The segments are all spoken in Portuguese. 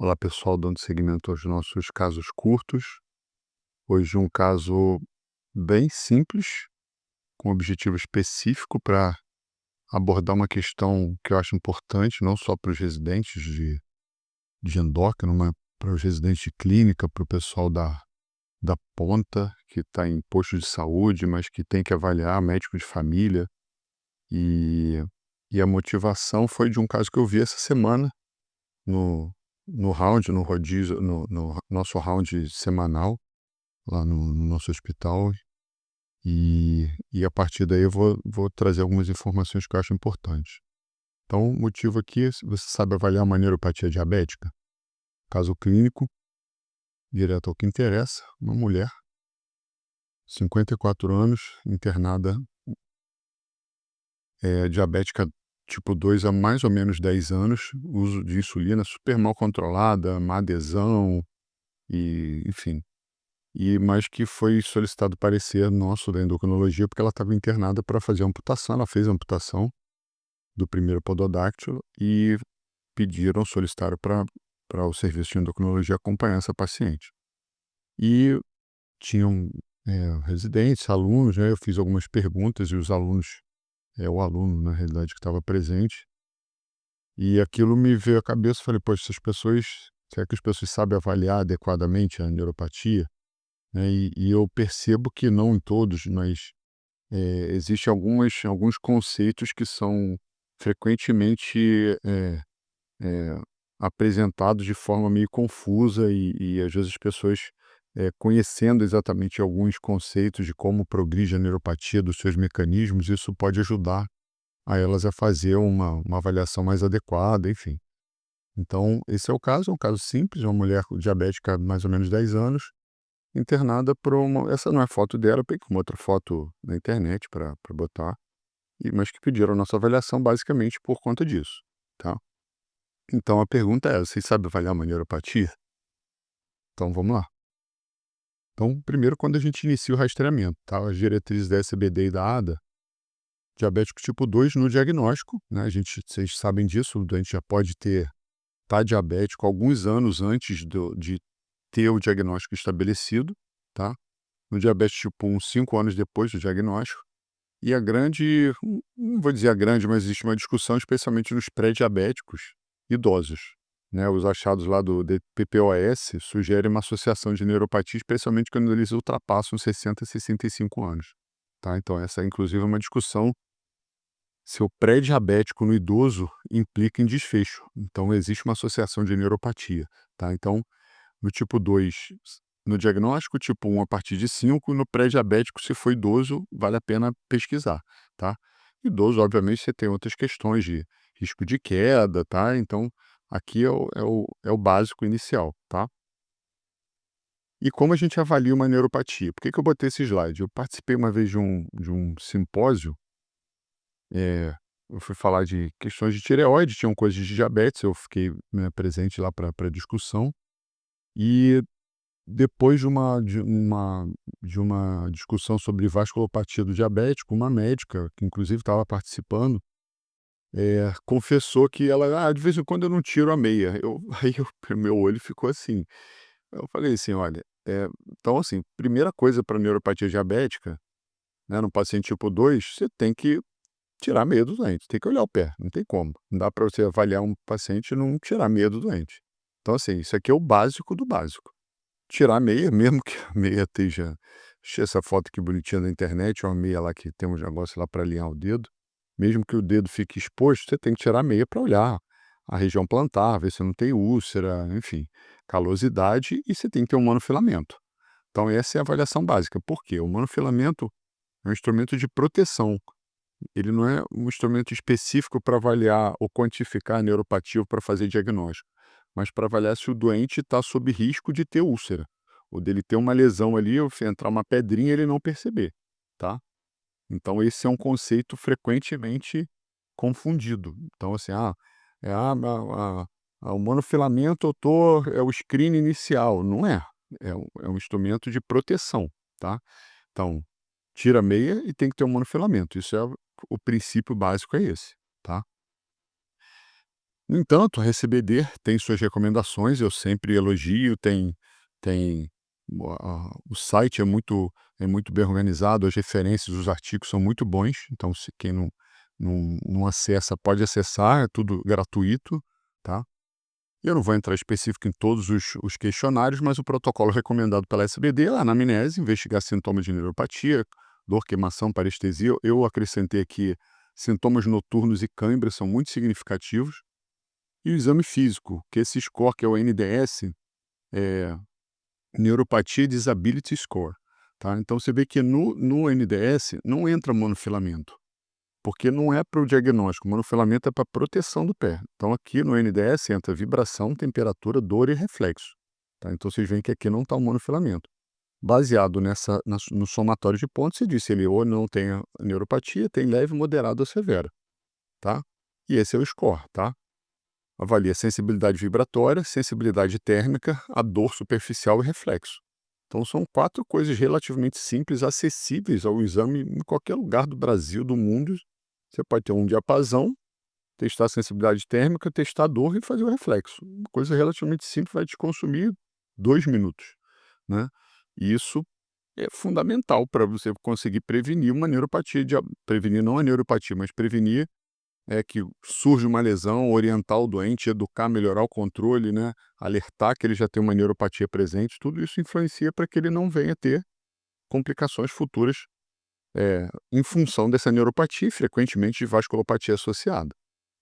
Olá pessoal, dando seguimento aos nossos casos curtos. Hoje um caso bem simples, com objetivo específico para abordar uma questão que eu acho importante, não só para os residentes de endócrino, mas para os residentes de clínica, para o pessoal da ponta, que está em posto de saúde, mas que tem que avaliar médico de família. E, e a motivação foi de um caso que eu vi essa semana no round, no rodízio, no nosso round semanal, lá no nosso hospital, e a partir daí eu vou trazer algumas informações que eu acho importantes. Então, o motivo aqui, se você sabe avaliar uma neuropatia diabética, caso clínico, direto ao que interessa, uma mulher, 54 anos, internada, diabética tipo 2 há mais ou menos 10 anos, uso de insulina super mal controlada, má adesão, e enfim. Mas que foi solicitado parecer nosso da endocrinologia, porque ela estava internada para fazer a amputação. Ela fez a amputação do primeiro pododáctilo e solicitaram para o serviço de endocrinologia acompanhar essa paciente. E tinham residentes, alunos, né? Eu fiz algumas perguntas e os alunos, o aluno, na realidade, que estava presente, e aquilo me veio à cabeça. Falei, poxa, será que as pessoas sabem avaliar adequadamente a neuropatia? Né? E eu percebo que não em todos, mas existem alguns conceitos que são frequentemente apresentados de forma meio confusa, e às vezes as pessoas, conhecendo exatamente alguns conceitos de como progride a neuropatia, dos seus mecanismos, isso pode ajudar a elas a fazer uma avaliação mais adequada, enfim. Então, esse é um caso simples, uma mulher diabética há mais ou menos 10 anos, internada por uma, essa não é foto dela, eu peguei uma outra foto na internet para botar, mas que pediram a nossa avaliação basicamente por conta disso, tá. Então a pergunta é: "Vocês sabem avaliar uma neuropatia?". Então vamos lá. Então, primeiro, quando a gente inicia o rastreamento, tá, as diretrizes da SBD e da ADA, diabético tipo 2 no diagnóstico, né, vocês sabem disso, o doente já pode tá diabético alguns anos antes de ter o diagnóstico estabelecido, tá. No diabetes tipo 1, 5 anos depois do diagnóstico. E a grande, não vou dizer a grande, mas existe uma discussão, especialmente nos pré-diabéticos idosos, né? Os achados lá do PPOS sugerem uma associação de neuropatia, especialmente quando eles ultrapassam 60, 65 anos, tá? Então essa, inclusive, é uma discussão se o pré-diabético no idoso implica em desfecho. Então existe uma associação de neuropatia, tá? Então, no tipo 2, no diagnóstico, tipo 1 a partir de 5, no pré-diabético, se for idoso, vale a pena pesquisar, tá. Idoso, obviamente, você tem outras questões de risco de queda, tá, então aqui é o básico inicial, tá. E como a gente avalia uma neuropatia? Por que que eu botei esse slide? Eu participei uma vez de um simpósio, eh, eu fui falar de questões de tireoide, tinham coisas de diabetes, eu fiquei, né, presente lá para discussão, e depois de uma discussão sobre vasculopatia do diabético, uma médica, que inclusive estava participando, confessou que ela: "Ah, de vez em quando eu não tiro a meia". Meu olho ficou assim. Eu falei assim: "Olha, então assim, primeira coisa para neuropatia diabética, né, no paciente tipo 2, você tem que tirar a meia do doente, tem que olhar o pé, não tem como. Não dá para você avaliar um paciente e não tirar a meia do doente. Então assim, isso aqui é o básico do básico. Tirar a meia, mesmo que a meia esteja, achei essa foto aqui bonitinha na internet, uma meia lá que tem um negócio lá para alinhar o dedo, mesmo que o dedo fique exposto, você tem que tirar a meia para olhar a região plantar, ver se não tem úlcera, enfim, calosidade, e você tem que ter um monofilamento. Então essa é a avaliação básica. Por quê? O monofilamento é um instrumento de proteção, ele não é um instrumento específico para avaliar ou quantificar a neuropatia ou para fazer diagnóstico, mas para avaliar se o doente está sob risco de ter úlcera, ou dele ter uma lesão ali, ou se entrar uma pedrinha e ele não perceber, tá? Então esse é um conceito frequentemente confundido. Então assim, o monofilamento é o screen inicial, não é, é um instrumento de proteção, tá? Então, tira a meia e tem que ter um monofilamento, isso é o princípio básico, é esse, tá. No entanto, a RCBD tem suas recomendações, eu sempre elogio, tem o site é muito bem organizado, as referências, os artigos são muito bons, então se quem não acessa, pode acessar, é tudo gratuito, tá. Eu não vou entrar específico em todos os questionários, mas o protocolo recomendado pela SBD é a anamnese, investigar sintomas de neuropatia, dor, queimação, parestesia. Eu acrescentei aqui sintomas noturnos e cãibra são muito significativos. E o exame físico, que esse score, que é o NDS, é Neuropatia Disability Score, tá? Então você vê que no NDS não entra monofilamento, porque não é para o diagnóstico, monofilamento é para proteção do pé. Então aqui no NDS entra vibração, temperatura, dor e reflexo, tá? Então vocês veem que aqui não está o monofilamento. Baseado no somatório de pontos, você disse ele ou não tem a neuropatia, tem leve, moderada ou severa, tá? E esse é o score, tá? Avalia sensibilidade vibratória, sensibilidade térmica, a dor superficial e reflexo. Então são 4 coisas relativamente simples, acessíveis ao exame em qualquer lugar do Brasil, do mundo. Você pode ter um diapasão, testar a sensibilidade térmica, testar a dor e fazer o reflexo. Uma coisa relativamente simples, vai te consumir 2 minutos, né. E isso é fundamental para você conseguir prevenir uma neuropatia prevenir não a neuropatia, mas prevenir que surge uma lesão, orientar o doente, educar, melhorar o controle, né, alertar que ele já tem uma neuropatia presente, tudo isso influencia para que ele não venha ter complicações futuras, em função dessa neuropatia e frequentemente de vasculopatia associada,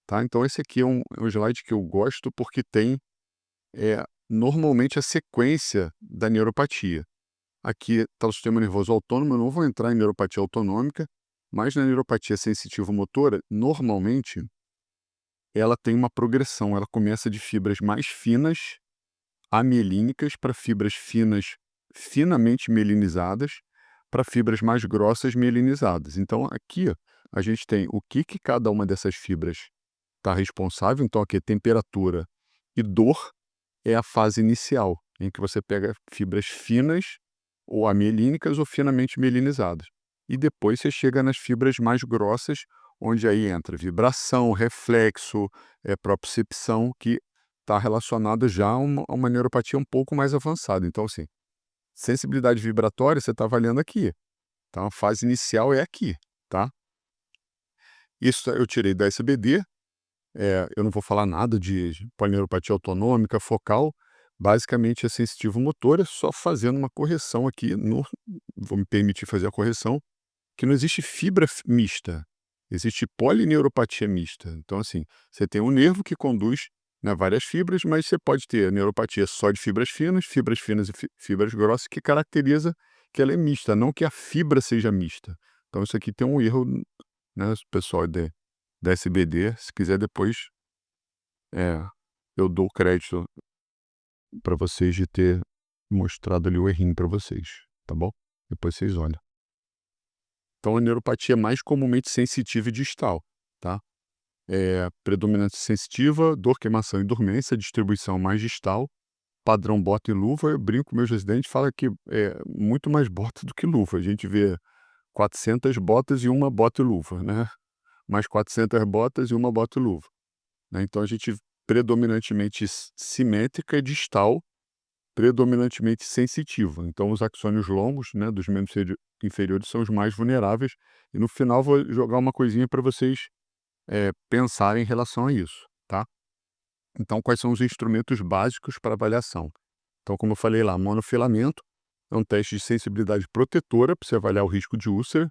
tá. Então esse aqui é um slide que eu gosto porque tem, normalmente a sequência da neuropatia. Aqui está o sistema nervoso autônomo, eu não vou entrar em neuropatia autonômica, mas na neuropatia sensitivo-motora, normalmente ela tem uma progressão, ela começa de fibras mais finas, amielínicas, para fibras finas, finamente mielinizadas, para fibras mais grossas mielinizadas. Então aqui, ó, a gente tem o que cada uma dessas fibras está responsável. Então aqui temperatura e dor é a fase inicial, em que você pega fibras finas ou amielínicas ou finamente mielinizadas. E depois você chega nas fibras mais grossas, onde aí entra vibração, reflexo, propriocepção, que está relacionado já a uma neuropatia um pouco mais avançada. Então, assim, sensibilidade vibratória você está avaliando aqui. Então, a fase inicial é aqui, tá? Isso eu tirei da SBD, eu não vou falar nada de polineuropatia autonômica, focal, basicamente é sensitivo motor, é só fazendo uma correção aqui, vou me permitir fazer a correção, que não existe fibra mista, existe polineuropatia mista. Então, assim, você tem um nervo que conduz, né, várias fibras, mas você pode ter neuropatia só de fibras finas e fibras grossas, que caracteriza que ela é mista, não que a fibra seja mista. Então, isso aqui tem um erro, né, pessoal da SBD, se quiser depois, é, eu dou crédito para vocês de ter mostrado ali o errinho para vocês, tá bom? Depois vocês olham. Então a neuropatia é mais comumente sensitiva e distal, tá? Predominante sensitiva, dor, queimação e dormência, distribuição mais distal, padrão bota e luva. Eu brinco com meus residentes, fala que é muito mais bota do que luva. A gente vê 400 botas e uma bota e luva, né? Mais 400 botas e uma bota e luva, né? Então a gente predominantemente simétrica e distal, predominantemente sensitiva. Então os axônios longos, né, dos membros inferiores são os mais vulneráveis. E no final vou jogar uma coisinha para vocês pensarem em relação a isso, tá? Então quais são os instrumentos básicos para avaliação? Então, como eu falei lá, monofilamento é um teste de sensibilidade protetora para você avaliar o risco de úlcera,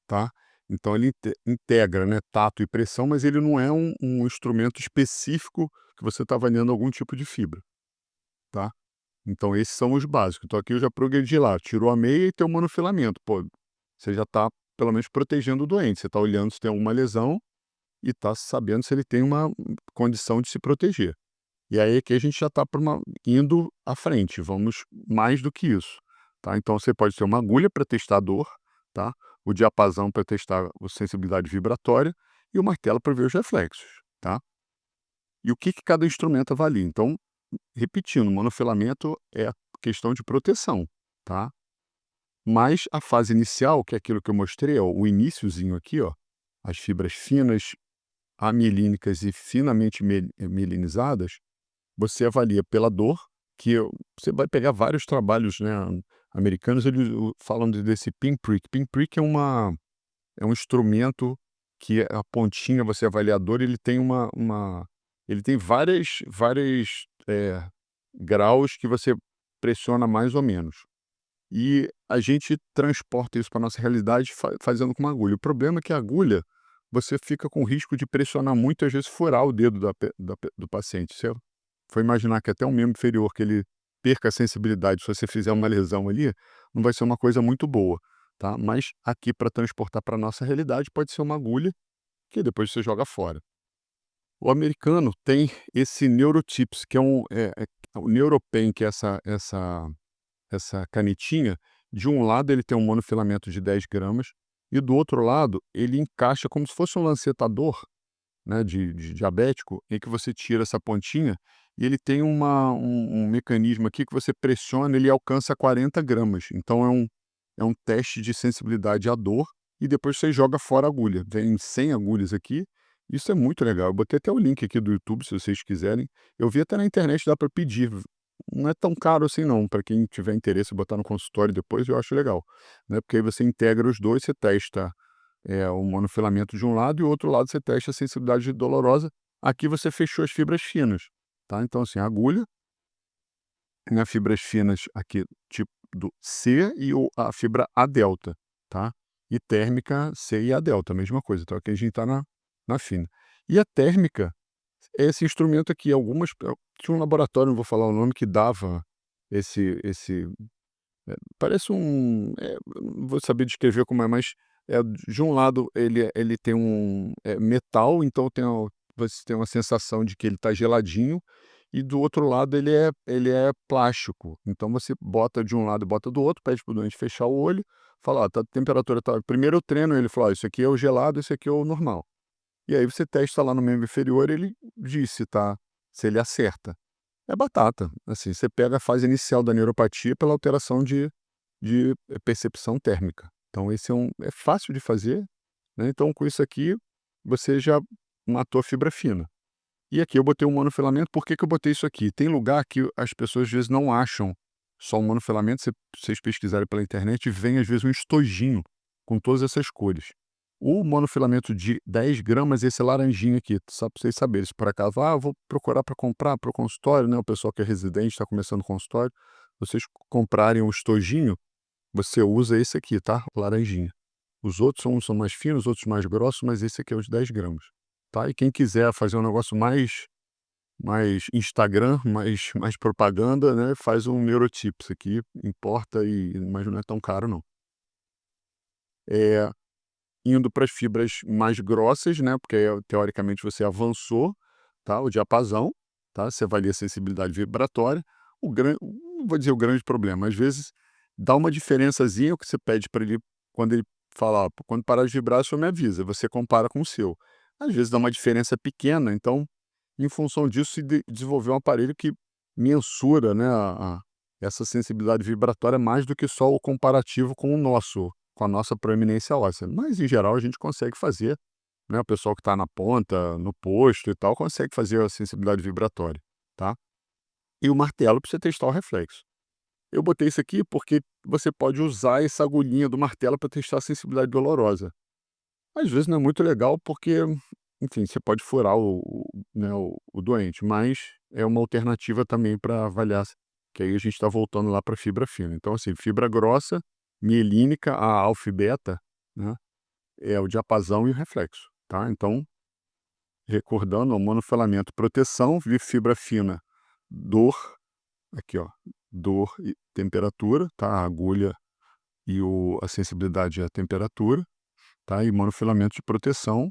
tá? Então ele integra, né, tato e pressão, mas ele não é um instrumento específico que você está avaliando algum tipo de fibra, tá? Então esses são os básicos. Então aqui eu já progredi lá, tirou a meia e tem o monofilamento. Pô, você já está pelo menos protegendo o doente, você está olhando se tem alguma lesão e está sabendo se ele tem uma condição de se proteger. E aí aqui a gente já está indo à frente, vamos mais do que isso, tá? Então você pode ter uma agulha para testar a dor, tá? O diapasão para testar a sensibilidade vibratória e o martelo para ver os reflexos, tá? E o que cada instrumento avalia? Então, repetindo, monofilamento é a questão de proteção, tá? Mas a fase inicial, que é aquilo que eu mostrei, ó, o iniciozinho aqui, ó, as fibras finas, amielínicas e finamente mielinizadas, você avalia pela dor, você vai pegar vários trabalhos, né, americanos, eles falam desse pinprick. Pinprick é um instrumento que a pontinha, você avalia a dor, ele tem ele tem várias, graus que você pressiona mais ou menos. E a gente transporta isso para nossa realidade fazendo com uma agulha. O problema é que a agulha, você fica com risco de pressionar muito e às vezes furar o dedo do paciente. Você foi imaginar que até um membro inferior que ele perca a sensibilidade, se você fizer uma lesão ali, não vai ser uma coisa muito boa, tá? Mas aqui para transportar para nossa realidade pode ser uma agulha que depois você joga fora. O americano tem esse Neurotips, que o Neuropen, que é essa canetinha. De um lado ele tem um monofilamento de 10 gramas e do outro lado ele encaixa como se fosse um lancetador, né, de diabético, em que você tira essa pontinha e ele tem um mecanismo aqui que você pressiona, ele alcança 40 gramas. Então é um teste de sensibilidade à dor e depois você joga fora a agulha. Vem 100 agulhas aqui. Isso é muito legal. Eu botei até o link aqui do YouTube, se vocês quiserem. Eu vi até na internet, dá para pedir. Não é tão caro assim não, para quem tiver interesse em botar no consultório depois, eu acho legal, né, porque aí você integra os 2, você testa, o monofilamento de um lado e o outro lado você testa a sensibilidade dolorosa. Aqui você fechou as fibras finas, tá. Então assim, agulha, né, fibras finas aqui tipo do C e a fibra A delta, tá. E térmica C e A delta, mesma coisa, então aqui a gente tá na fina. E a térmica é esse instrumento aqui. Tinha um laboratório, não vou falar o nome, que dava esse parece não vou saber descrever como é, mas, de um lado ele tem metal, então você tem uma sensação de que ele está geladinho, e do outro lado ele é plástico. Então você bota de um lado e bota do outro, pede para o doente fechar o olho, fala: "Ó, tá, a temperatura tá". Primeiro eu treino ele, fala: "Ó, isso aqui é o gelado, esse aqui é o normal". E aí você testa lá no membro inferior, ele diz se ele acerta. É batata, assim, você pega a fase inicial da neuropatia pela alteração de percepção térmica. Então esse é fácil de fazer, né, então com isso aqui, você já matou a fibra fina. E aqui eu botei um monofilamento. Por que que eu botei isso aqui? Tem lugar que as pessoas às vezes não acham só um monofilamento, vocês pesquisarem pela internet, vem às vezes um estojinho com todas essas cores. O monofilamento de 10 gramas, esse laranjinha aqui, só para vocês saberem, se por acaso, eu vou procurar para comprar para o consultório, né, o pessoal que é residente, está começando o consultório, vocês comprarem um estojinho, você usa esse aqui, tá? O laranjinha. Os outros são mais finos, outros mais grossos, mas esse aqui é os 10 gramas, tá? E quem quiser fazer um negócio mais Instagram, mais propaganda, né, faz um Neurotips aqui, importa, mas não é tão caro não. Indo para as fibras mais grossas, né, porque aí, teoricamente você avançou, tá, o diapasão, tá, você avalia a sensibilidade vibratória. Não vou dizer o grande problema, às vezes dá uma diferençazinha, o que você pede para ele, quando ele fala: "Ó, quando parar de vibrar, o senhor me avisa", você compara com o seu. Às vezes dá uma diferença pequena, então, em função disso, se desenvolveu um aparelho que mensura, né, essa sensibilidade vibratória mais do que só o comparativo com a nossa proeminência óssea. Mas, em geral, a gente consegue fazer, né, o pessoal que está na ponta, no posto e tal, consegue fazer a sensibilidade vibratória, tá. E o martelo para você testar o reflexo. Eu botei isso aqui porque você pode usar essa agulhinha do martelo para testar a sensibilidade dolorosa. Às vezes não é muito legal porque, enfim, você pode furar né, o doente, mas é uma alternativa também para avaliar, que aí a gente está voltando lá para fibra fina. Então, assim, fibra grossa, mielínica, a alfa e beta, né, é o diapasão e o reflexo, tá? Então, recordando, o monofilamento, proteção, fibra fina, dor, aqui ó, dor e temperatura, tá? A agulha e a sensibilidade à temperatura, tá? E monofilamento de proteção.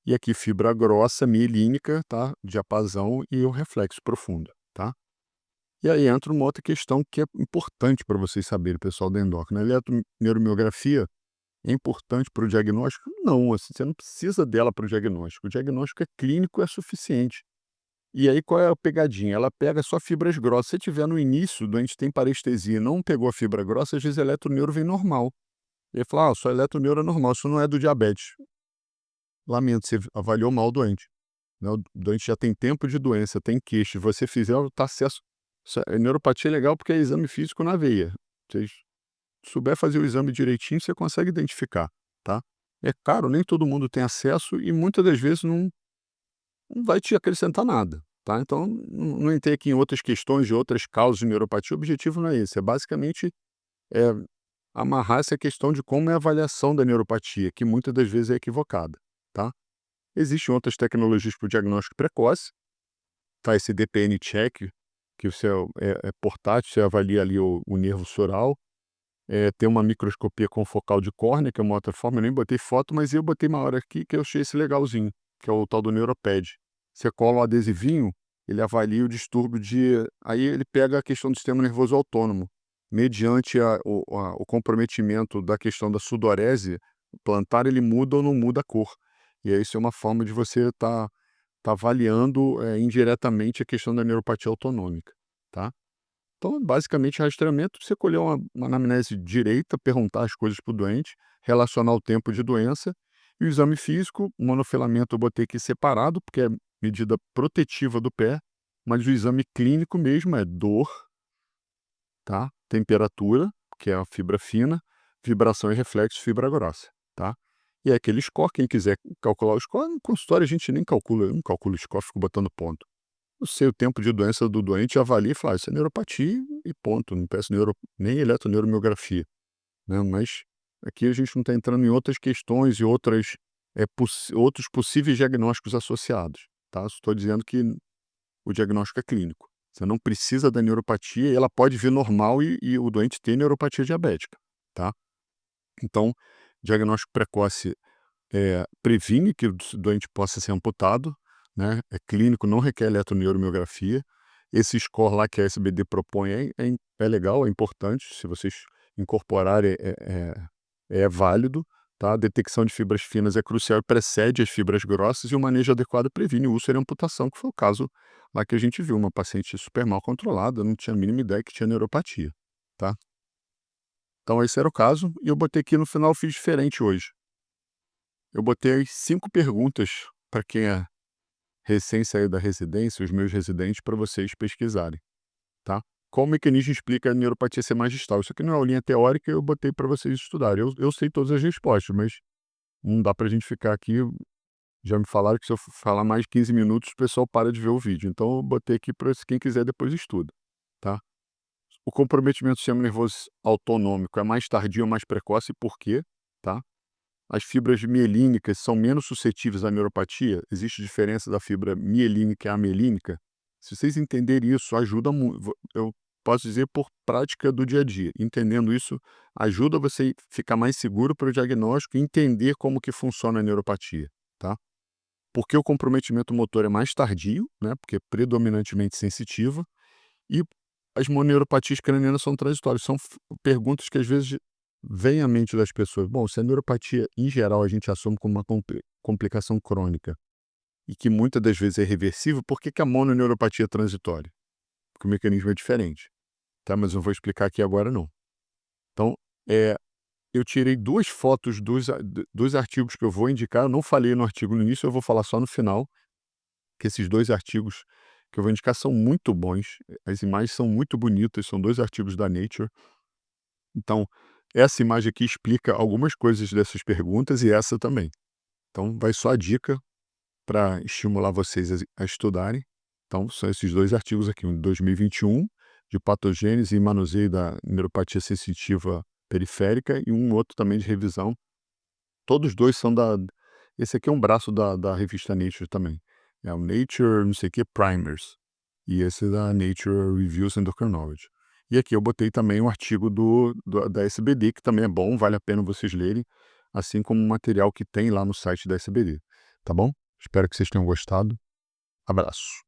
E aqui fibra grossa, mielínica, tá? Diapasão e o reflexo profundo, tá? E aí entra uma outra questão que é importante para vocês saberem, pessoal da endócrina. A eletroneuromiografia é importante para o diagnóstico? Não, assim, você não precisa dela para o diagnóstico. O diagnóstico é clínico, é suficiente. E aí qual é a pegadinha? Ela pega só fibras grossas. Se tiver no início, o doente tem parestesia e não pegou a fibra grossa, às vezes a eletroneuro vem normal. Ele fala: "Ah, sua eletroneuro é normal, isso não é do diabetes". lamento, você avaliou mal o doente, né, o doente já tem tempo de doença, tem queixa, você fizer o tá acesso neuropatia é legal porque é exame físico na veia, vocês souber fazer o exame direitinho, você consegue identificar, tá. É caro, nem todo mundo tem acesso e muitas das vezes não vai te acrescentar nada, tá. Então não entrei aqui em outras questões de outras causas de neuropatia, o objetivo não é esse, é basicamente, eh, amarrar essa questão de como é a avaliação da neuropatia, que muitas das vezes é equivocada, tá. Existem outras tecnologias para o diagnóstico precoce, tá, esse DPN check, que você é portátil, você avalia ali o nervo sural, tem uma microscopia confocal de córnea, que é uma outra forma, eu nem botei foto, mas eu botei uma hora aqui que eu achei esse legalzinho, que é o tal do Neuroped. Você cola um adesivinho, ele avalia o distúrbio aí ele pega a questão do sistema nervoso autônomo, mediante o comprometimento da questão da sudorese plantar, ele muda ou não muda a cor. E aí isso é uma forma de você tá avaliando, indiretamente a questão da neuropatia autonômica, tá. Então, basicamente, rastreamento, você colher uma anamnese direita, perguntar as coisas para o doente, relacionar o tempo de doença, e o exame físico, o monofilamento eu botei aqui separado, porque é medida protetiva do pé, mas o exame clínico mesmo é dor, tá? Temperatura, que é a fibra fina, vibração e reflexo, fibra grossa, tá? E é aquele score, quem quiser calcular o score, no consultório a gente nem calcula, eu não calculo o score, fico botando ponto. Eu sei o tempo de doença do doente, avalia e fala: "Ah, isso é neuropatia", e ponto, não peço nem eletroneuromiografia, né, mas aqui a gente não está entrando em outras questões e outros possíveis diagnósticos associados, tá. Só estou dizendo que o diagnóstico é clínico. Você não precisa da neuropatia e ela pode vir normal e o doente ter neuropatia diabética, tá. Então, diagnóstico precoce, previne que o doente possa ser amputado, né, é clínico, não requer eletroneuromiografia. Esse score lá que a SBD propõe é legal, é importante, se vocês incorporarem é válido, tá. A detecção de fibras finas é crucial e precede as fibras grossas e o manejo adequado previne úlcera e amputação, que foi o caso lá que a gente viu, uma paciente super mal controlada, não tinha a mínima ideia que tinha neuropatia, tá. Então esse era o caso e eu botei aqui no final, eu fiz diferente hoje. Eu botei 5 perguntas para quem é recém saído da residência, os meus residentes, para vocês pesquisarem, tá. Qual mecanismo explica a neuropatia semagistal? Isso aqui não é aulinha teórica, eu botei para vocês estudarem. Eu sei todas as respostas, mas não dá para a gente ficar aqui, já me falaram que se eu falar mais de 15 minutos, o pessoal para de ver o vídeo, então eu botei aqui para quem quiser depois estuda, tá. O comprometimento do sistema nervoso autonômico é mais tardio ou mais precoce, por quê? Tá. As fibras mielínicas são menos suscetíveis à neuropatia? Existe diferença da fibra mielínica e amelínica? Se vocês entenderem isso, ajuda muito. Eu posso dizer por prática do dia a dia. Entendendo isso, ajuda você ficar mais seguro para o diagnóstico e entender como que funciona a neuropatia, tá? Porque o comprometimento motor é mais tardio, né? Porque é predominantemente sensitiva, e as moneuropatias cranianas são transitórias. São perguntas que às vezes vêm à mente das pessoas. Bom, se a neuropatia, em geral, a gente assume como uma complicação crônica e que muitas das vezes é reversível, por que que a mononeuropatia é transitória? Porque o mecanismo é diferente, tá? Mas eu não vou explicar aqui agora, não. Então, é, eu tirei duas fotos dos artigos que eu vou indicar. Eu não falei no artigo no início, eu vou falar só no final, que esses dois artigos que eu vou indicar são muito bons, as imagens são muito bonitas, são dois artigos da Nature. Então, essa imagem aqui explica algumas coisas dessas perguntas e essa também. Então, vai só a dica para estimular vocês a estudarem. Então, são esses dois artigos aqui, um de 2021, de patogênese e manuseio da neuropatia sensitiva periférica, e um outro também de revisão. Todos dois são da. Esse aqui é um braço da revista Nature também. É o Nature, não sei o que, Primers. E esse é da Nature Reviews Endocrinology. E aqui eu botei também um artigo da SBD, que também é bom, vale a pena vocês lerem, assim como o material que tem lá no site da SBD. Tá bom? Espero que vocês tenham gostado. Abraço.